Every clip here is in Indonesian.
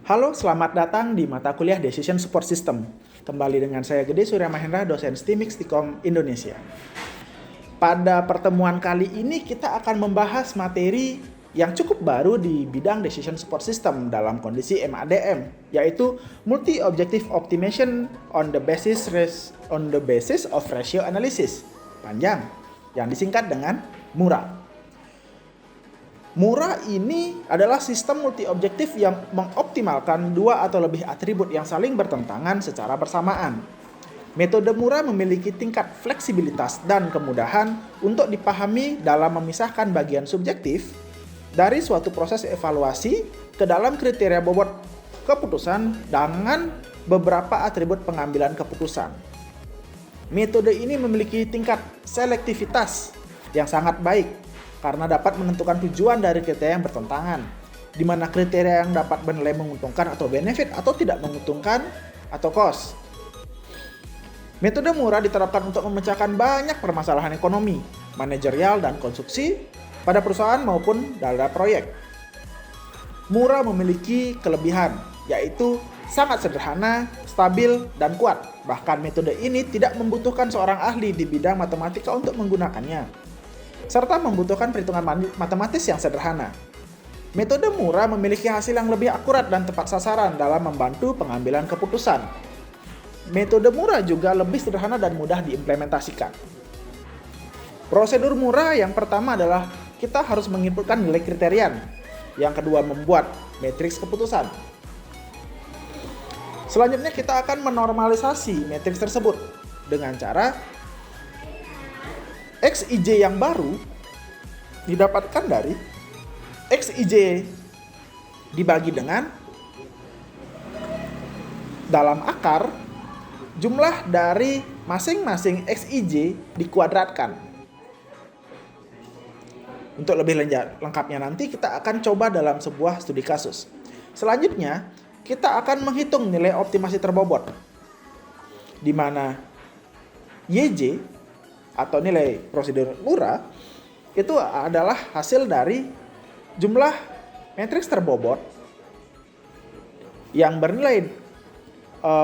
Halo, selamat datang di mata kuliah Decision Support System. Kembali dengan saya Gede Surya Mahendra, dosen STIMIK Stikom Indonesia. Pada pertemuan kali ini kita akan membahas materi yang cukup baru di bidang Decision Support System dalam kondisi MADM, yaitu Multi Objective Optimization on the basis of Ratio Analysis, panjang, yang disingkat dengan MURA. MURA ini adalah sistem multi-objektif yang mengoptimalkan dua atau lebih atribut yang saling bertentangan secara bersamaan. Metode MURA memiliki tingkat fleksibilitas dan kemudahan untuk dipahami dalam memisahkan bagian subjektif dari suatu proses evaluasi ke dalam kriteria bobot keputusan dengan beberapa atribut pengambilan keputusan. Metode ini memiliki tingkat selektivitas yang sangat baik karena dapat menentukan tujuan dari kriteria yang bertentangan, di mana kriteria yang dapat bernilai menguntungkan atau benefit atau tidak menguntungkan atau cost. Metode MURA diterapkan untuk memecahkan banyak permasalahan ekonomi, manajerial, dan konstruksi pada perusahaan maupun dalam proyek. MURA memiliki kelebihan, yaitu sangat sederhana, stabil, dan kuat. Bahkan metode ini tidak membutuhkan seorang ahli di bidang matematika untuk menggunakannya, serta membutuhkan perhitungan matematis yang sederhana. Metode MURA memiliki hasil yang lebih akurat dan tepat sasaran dalam membantu pengambilan keputusan. Metode MURA juga lebih sederhana dan mudah diimplementasikan. Prosedur MURA yang pertama adalah kita harus menginputkan nilai kriterian. Yang kedua, membuat matriks keputusan. Selanjutnya kita akan menormalisasi matriks tersebut dengan cara XIJ yang baru didapatkan dari XIJ dibagi dengan dalam akar jumlah dari masing-masing XIJ dikuadratkan. Untuk lebih lengkapnya nanti kita akan coba dalam sebuah studi kasus. Selanjutnya kita akan menghitung nilai optimasi terbobot, di mana YJ atau nilai prosedur MURA itu adalah hasil dari jumlah matriks terbobot yang bernilai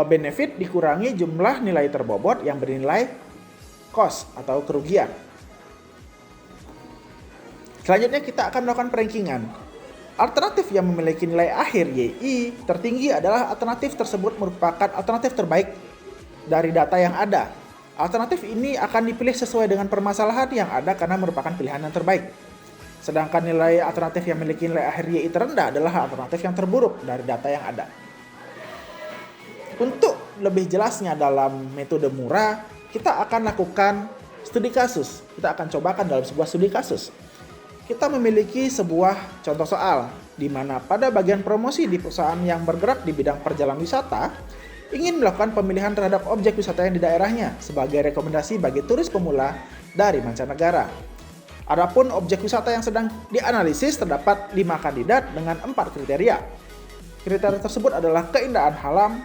benefit dikurangi jumlah nilai terbobot yang bernilai cost atau kerugian. Selanjutnya kita akan melakukan perankingan. Alternatif yang memiliki nilai akhir YI tertinggi adalah alternatif tersebut merupakan alternatif terbaik dari data yang ada. Alternatif ini akan dipilih sesuai dengan permasalahan yang ada karena merupakan pilihan yang terbaik. Sedangkan nilai alternatif yang memiliki nilai akhir YI terendah adalah alternatif yang terburuk dari data yang ada. Untuk lebih jelasnya dalam metode MURA, kita akan lakukan studi kasus. Kita akan cobakan dalam sebuah studi kasus. Kita memiliki sebuah contoh soal, di mana pada bagian promosi di perusahaan yang bergerak di bidang perjalanan wisata, ingin melakukan pemilihan terhadap objek wisata yang di daerahnya sebagai rekomendasi bagi turis pemula dari mancanegara. Adapun objek wisata yang sedang dianalisis terdapat 5 kandidat dengan 4 kriteria. Kriteria tersebut adalah keindahan alam,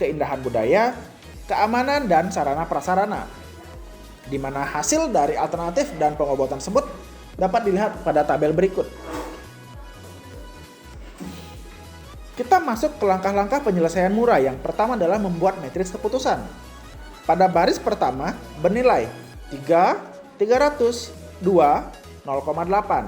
keindahan budaya, keamanan, dan sarana prasarana. Di mana hasil dari alternatif dan pengobotan tersebut dapat dilihat pada tabel berikut. Kita masuk ke langkah-langkah penyelesaian MURA. Yang pertama adalah membuat matriks keputusan. Pada baris pertama bernilai 3, 300, 2, 0,8.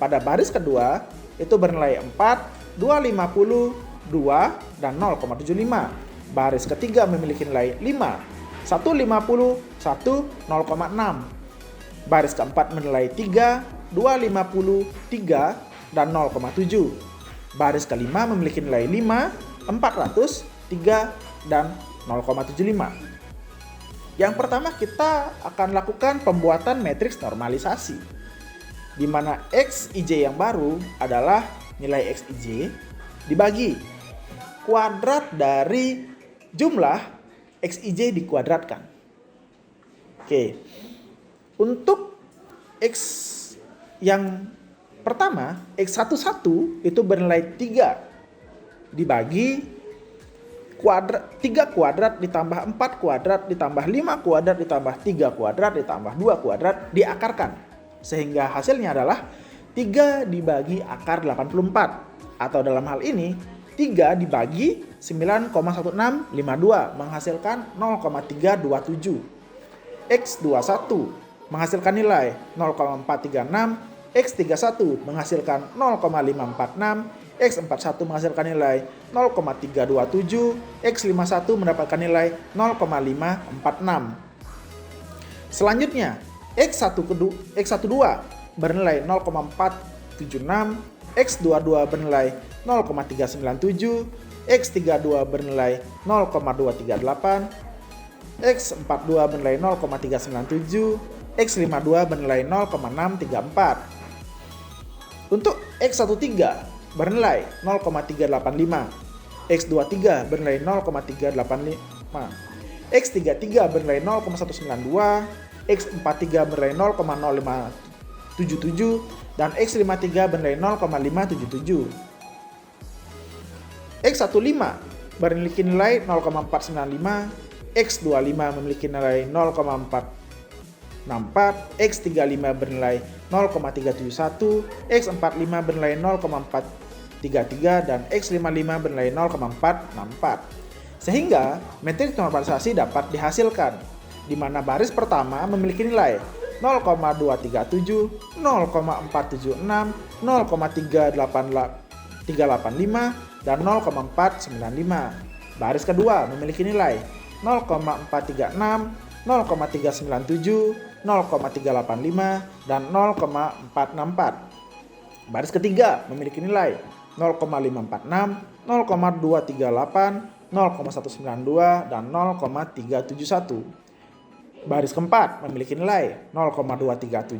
Pada baris kedua itu bernilai 4, 250, 2, dan 0,75. Baris ketiga memiliki nilai 5, 150, 1, 0,6. Baris keempat menilai 3, 250, 3, dan 0,7. Baris kelima memiliki nilai 5, 400, 3, dan 0,75. Yang pertama kita akan lakukan pembuatan matriks normalisasi, di mana XIJ yang baru adalah nilai XIJ dibagi kuadrat dari jumlah XIJ dikuadratkan. Oke. Untuk X yang pertama, X11 itu bernilai 3 dibagi 3 kuadrat ditambah 4 kuadrat ditambah 5 kuadrat ditambah 3 kuadrat ditambah 2 kuadrat diakarkan. Sehingga hasilnya adalah 3 dibagi akar 84. Atau dalam hal ini 3 dibagi 9,1652 menghasilkan 0,327. X21 menghasilkan nilai 0,436. X31 menghasilkan 0,546. X41 menghasilkan nilai 0,327. X51 mendapatkan nilai 0,546. Selanjutnya, X12 bernilai 0,476. X22 bernilai 0,397. X32 bernilai 0,238. X42 bernilai 0,397. X52 bernilai 0,634. Untuk X13 bernilai 0,385. X23 bernilai 0,385. X33 bernilai 0,192. X43 bernilai 0,0577 dan X53 bernilai 0,577. X15 memiliki nilai 0,495. X25 memiliki nilai 0,464. X35 bernilai 0,371. X45 bernilai 0,433 dan X55 bernilai 0,464. Sehingga metrik normalisasi dapat dihasilkan, di mana baris pertama memiliki nilai 0,237, 0,476, 0,385, dan 0,495. Baris kedua memiliki nilai 0,436, 0,397, 0,385, dan 0,464. Baris ketiga memiliki nilai 0,546, 0,238, 0,192, dan 0,371. Baris keempat memiliki nilai 0,237,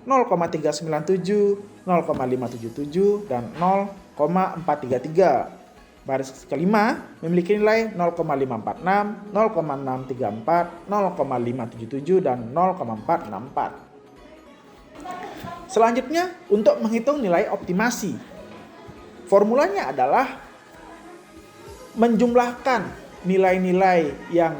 0,397, 0,577, dan 0,433. Baris kelima memiliki nilai 0,546, 0,634, 0,577, dan 0,464. Selanjutnya, untuk menghitung nilai optimasi, formulanya adalah menjumlahkan nilai-nilai yang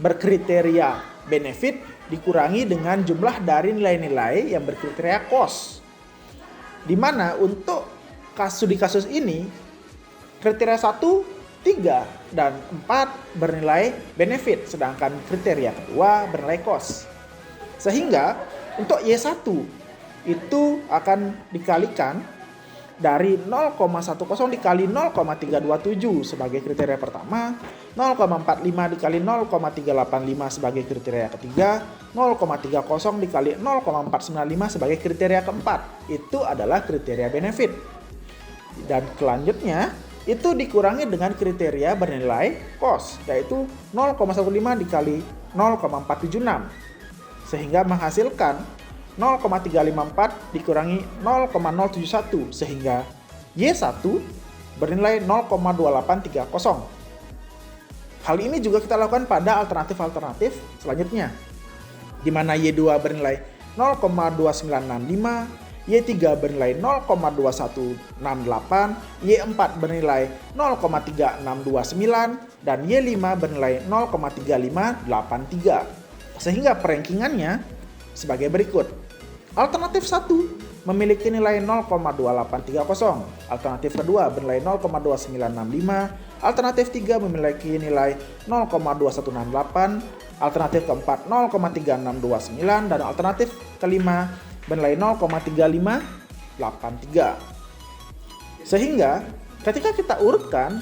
berkriteria benefit dikurangi dengan jumlah dari nilai-nilai yang berkriteria cost. Di mana untuk di kasus ini kriteria 1, 3, dan 4 bernilai benefit, sedangkan kriteria kedua bernilai cost. Sehingga untuk Y1 itu akan dikalikan dari 0,10 dikali 0,327 sebagai kriteria pertama, 0,45 dikali 0,385 sebagai kriteria ketiga, 0,30 dikali 0,495 sebagai kriteria keempat. Itu adalah kriteria benefit. Dan selanjutnya itu dikurangi dengan kriteria bernilai cost, yaitu 0,15 dikali 0,476 sehingga menghasilkan 0,354 dikurangi 0,071 sehingga Y1 bernilai 0,2830. Hal ini juga kita lakukan pada alternatif-alternatif selanjutnya, di mana Y2 bernilai 0,2965, Y3 bernilai 0,2168, Y4 bernilai 0,3629, dan Y5 bernilai 0,3583. Sehingga perankingannya sebagai berikut. Alternatif 1 memiliki nilai 0,2830. Alternatif kedua bernilai 0,2965. Alternatif 3 memiliki nilai 0,2168. Alternatif keempat 0,3629 dan alternatif kelima bernilai 0,3583. Sehingga ketika kita urutkan,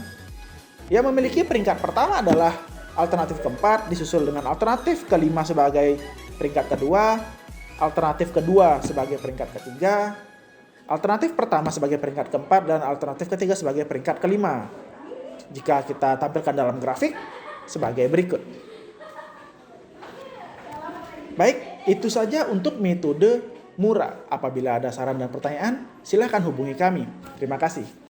yang memiliki peringkat pertama adalah alternatif keempat disusul dengan alternatif kelima sebagai peringkat kedua, alternatif kedua sebagai peringkat ketiga, alternatif pertama sebagai peringkat keempat, dan alternatif ketiga sebagai peringkat kelima. Jika kita tampilkan dalam grafik sebagai berikut. Baik, itu saja untuk metode Mura. Apabila ada saran dan pertanyaan, silakan hubungi kami. Terima kasih.